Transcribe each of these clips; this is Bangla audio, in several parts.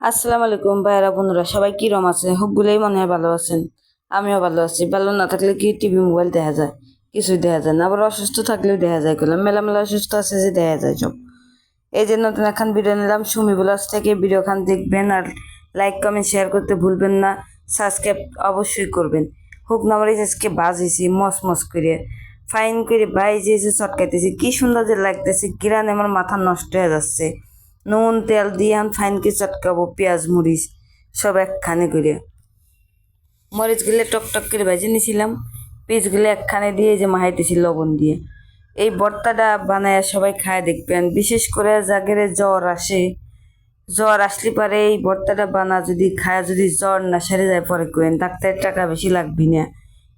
আসসালামু আলাইকুম ভাইরা বন্ধুরা, সবাই কিরম আছে? সবগুলোই মনে হয় ভালো আছেন। আমিও ভালো আছি। ভালো না থাকলে কি টিভি মোবাইল দেখা যায়? কিছুই দেখা যায় না। আবার অসুস্থ থাকলেও দেখা যায়, করলাম মেলা মেলা অসুস্থ আছে যে দেখা যায় সব। এই যে নতুন এখন ভিডিও নিলাম সুমি ব্লগস থেকে। ভিডিও খান দেখবেন আর লাইক কমেন্ট শেয়ার করতে ভুলবেন না। সাবস্ক্রাইব অবশ্যই করবেন। হুক নামারি আজকে বাজিছি মস মস করে ফাইন করে বাইজে যে চটকাইতেছি, কি সুন্দর যে লাগতেছে। গিরানে আমার মাথা নষ্ট হয়ে যাচ্ছে। নুন তেল দিয়ে আমি ফাইনকে চটকাবো, পেঁয়াজ মরিচ সব একখানে করে। মরিচ গেলে টকটক করে ভেজে নিয়েছিলাম, পিস গেলে একখানে দিয়ে যে মাহাইতেছি লবণ দিয়ে। এই ভর্তাটা বানায় সবাই খায় দেখবেন, বিশেষ করে যাদের জ্বর আসে। জ্বর আসলে পারে এই ভর্তাটা বানা যদি খায়, যদি জ্বর না সেরে যায় পরে করেন ডাক্তারের টাকা বেশি লাগবি না,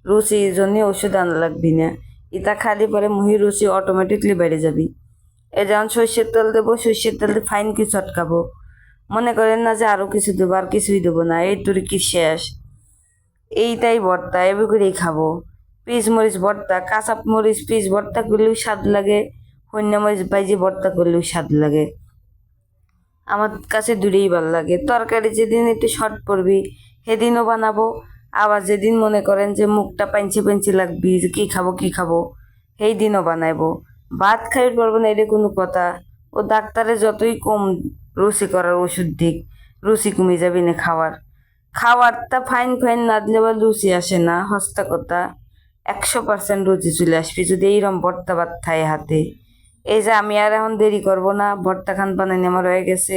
রুচির জন্য ওষুধ আনা লাগবি না। ইটা খালি পরে মুহি রুচি অটোমেটিকলি বেড়ে যাবি। এই যেমন সর্ষের তেল দেবো, সর্ষের তেল দিয়ে ফাইন কি চটকাবো। মনে করেন না যে আরও কিছু দেবো, আর কিছুই দেবো না, এই কি শেষ। এইটাই ভর্তা, এবার করেই খাবো। পিস মরিচ ভর্তা, কাঁচা মরিচ পিস ভর্তা করলেও স্বাদ লাগে, হন্যা মরিচ বাইজে ভর্তা করলেও স্বাদ লাগে। আমার কাছে দূরেই ভালো লাগে। তরকারি যেদিন একটু শর্ট পড়বি সেদিনও বানাবো, আবার যেদিন মনে করেন যে মুখটা পাঞ্চি পাঞ্চি লাগবি যে কী খাবো কী খাবো, সেই দিনও বানাইবো। ভাত খাইতে পারবো না এটা কোনো কথা? ও ডাক্তারে যতই কম রুচি করার ওষুধ দিক, রুচি কমে যাবে না খাওয়ার। খাওয়ারটা ফাইন ফাইন না দিলে আবার রুচি আসে না, হস্তা কথা। 100% রুচি চলে আসবি যদি এইরকম ভর্তা ভাত খাই হাতে। এই যে আমি আর এখন দেরি করব না, ভর্তা খান বানানি আমার হয়ে গেছে।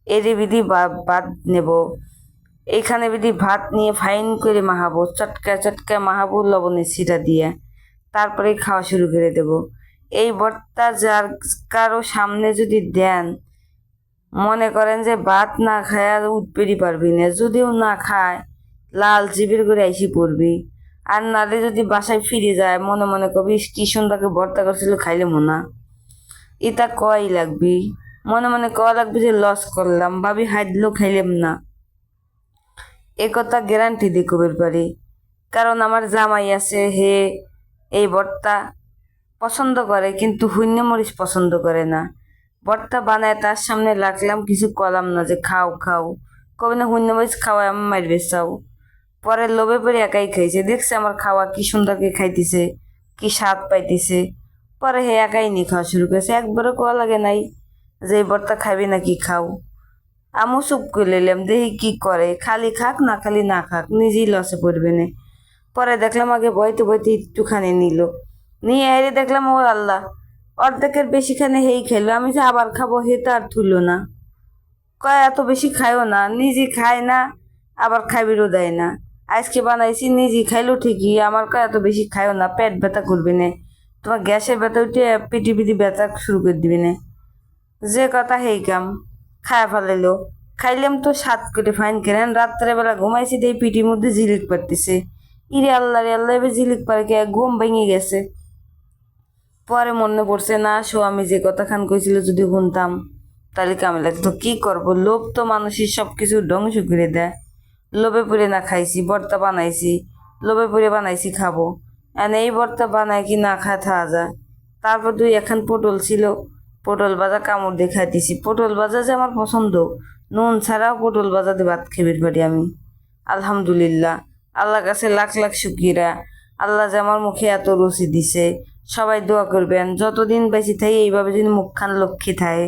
এরই বিধি ভাত নেব। এইখানে বিধি ভাত নিয়ে ফাইন করে মাহাবো, চটকা চটকা মাহাবো লবণের ছিটা দিয়ে, তারপরে খাওয়া শুরু করে দেব। এই ভর্তা যার কারো সামনে যদি দেন, মনে করেন যে ভাত না খায় আর উঠবেরই পারবি না। যদিও না খায় লাল জিবির করে আইসি পড়বি। আর নালে যদি বাসায় ফিরে যায় মনে মনে কবি কি সুন্দরকে ভর্তা করছিল খাইলে মোনা। ইটা কয় লাগবি, মনে মনে কয়া লাগবি যে লস করলাম, ভাবি হাইডলো খাইলাম না। এ কথা গ্যারান্টি দিয়ে কবের পারি, কারণ আমার জামাই আছে, হে এই ভর্তা পছন্দ করে কিন্তু হুইন্য মরিচ পছন্দ করে না। ভর্তা বানায় তার সামনে রাখলাম, কিছু কলাম না যে খাও খাও, কবে না হুইন্য মরিচ খাওয়াই আমি মারবে চাও। পরে লোভে পরে একাই খাইছে, দেখছে আমার খাওয়া কি সুন্দরকে খাইতেছে, কি স্বাদ পাইতেছে। পরে হে একাই নিয়ে খাওয়া শুরু করেছে, একবারও কোয়া লাগে নাই যে এই ভর্তা খাবি নাকি খাও। আমও চুপ করে নিলাম, দেখি কি করে, খালি খাক না খালি না খাক, নিজেই লসে পড়বে না। পরে দেখলাম আগে বইতে বইতে একটুখানি নিল, নিয়ে এরে দেখলাম ও আল্লাহ, অর্ধেকের বেশিখানে হেই খেলো। আমি যে আবার খাবো হে তো আর থুলো না। কয় এত বেশি খাইও না, নিজে খায় না আবার খাইবিরও দেয় না। আজকে বানাইছি নিজে খাইলো ঠিকই, আমার কয় এত বেশি খাইও না, পেট ব্যথা করবে না, তোমার গ্যাসের ব্যথা উঠে পিটি পিটি ব্যথা শুরু করে দিবি না। যে কথা হেই কাম, খায়া ফেলাইলো। খাইলাম তো সাত করে ফাইন কেনেন, রাত্রেবেলা ঘুমাইছি দিয়ে পিটির মধ্যে ঝিলিক পারতেছে। ইরে আল্লাহ রে আল্লাহ, এবার ঝিলিক পারে কে, ঘুম ভেঙে গেছে। পরে মনে পড়ছে না স্বামী যে কথা খান কইছিল যদি শুনতাম তাহলে কামে লাগতো। কি করবো, লোভ তো মানুষের সব কিছু ধ্বংস করে দেয়। লোভে পড়ে না খাইছি, ভর্তা বানাইছি, লোভে পড়ে বানাইছি খাবো। এই ভর্তা বানাই কি না খায় থাকা যায়। তারপর তুই এখন পটল ছিল, পটল ভাজা কামড় দিয়ে খাইতেছি। পটল ভাজা যে আমার পছন্দ, নুন ছাড়াও পটল ভাজা দিয়ে ভাত খেবির পারি আমি। আলহামদুলিল্লাহ, আল্লাহর কাছে লাখ লাখ শুক্রিয়া, আল্লাহ যে আমার মুখে এত রুচি দিছে। সবাই দোয়া করবেন যতদিন বেঁচে থাকি এইভাবে যদি মুখখান লক্ষ্মী থাকে।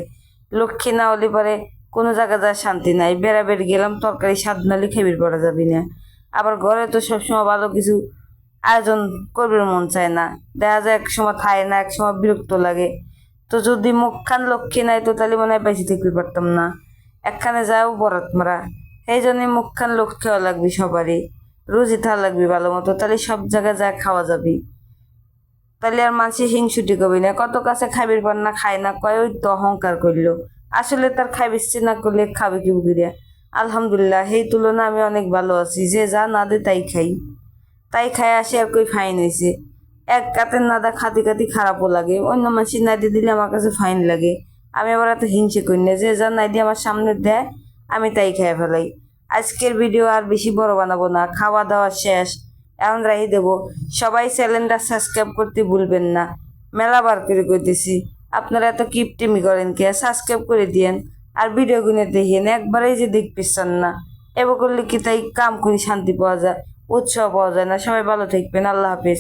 লক্ষ্মী না হলে পরে কোনো জায়গা যায় শান্তি নাই। বেড়াবেড়ি গেলাম তরকারি স্বাদ নালে খেবির পড়া যাবি না। আবার ঘরে তো সবসময় ভালো কিছু আয়োজন করবে মন চায় না, দেখা যায় এক সময় খায় না, এক সময় বিরক্ত লাগে। তো যদি মুখখান লক্ষ্মী নাই তো তাহলে মনে হয় বেঁচে থাকতে পারতাম না, একখানে যাও বরাত মারা। এই জন্যে মুখখান লক্ষ্মী হওয়া লাগবি সবারই, রুজি থাকা লাগবি ভালো মতো, তাহলে সব জায়গায় যা খাওয়া যাবি। তাহলে আর মানুষে হিংসুটি করবি না, কত কাছে খাইবির পর না খায় না, কয় ওই তো অহংকার করলো। আসলে তার খাইবে ইচ্ছে না করলে খাবে কি বুঝিয়া। আলহামদুলিল্লাহ, সেই তুলনা আমি অনেক ভালো আছি, যে যা না দে তাই খাই। তাই খাই আসি আর কই ফাইন হয়েছে। এক কাতের নাদা খাতি খাতি খারাপও লাগে, অন্য মানুষের না দিয়ে দিলে আমার কাছে ফাইন লাগে। আমি আবার এত হিংসে করি না, যে যা নাই দিয়ে আমার সামনে দেয় আমি তাই খেয়ে ফেলাই। আজকের ভিডিও আর বেশি বড় বানাবো না, খাওয়া দাওয়া শেষ, এখন রাহি দেবো। সবাই চ্যানেলটা সাবস্ক্রাইব করতে ভুলবেন না, মেলা বার করে করতেছি। আপনারা এত কিপটিমি করেন কে, সাবস্ক্রাইব করে দিয়েন। আর ভিডিও গুনে দেখেন একবারেই যে দেখতেছেন না। এবার করলে কি তাই কাম করে শান্তি পাওয়া যায়, উৎসাহ পাওয়া যায় না। সবাই ভালো থাকবেন, আল্লাহ হাফেজ।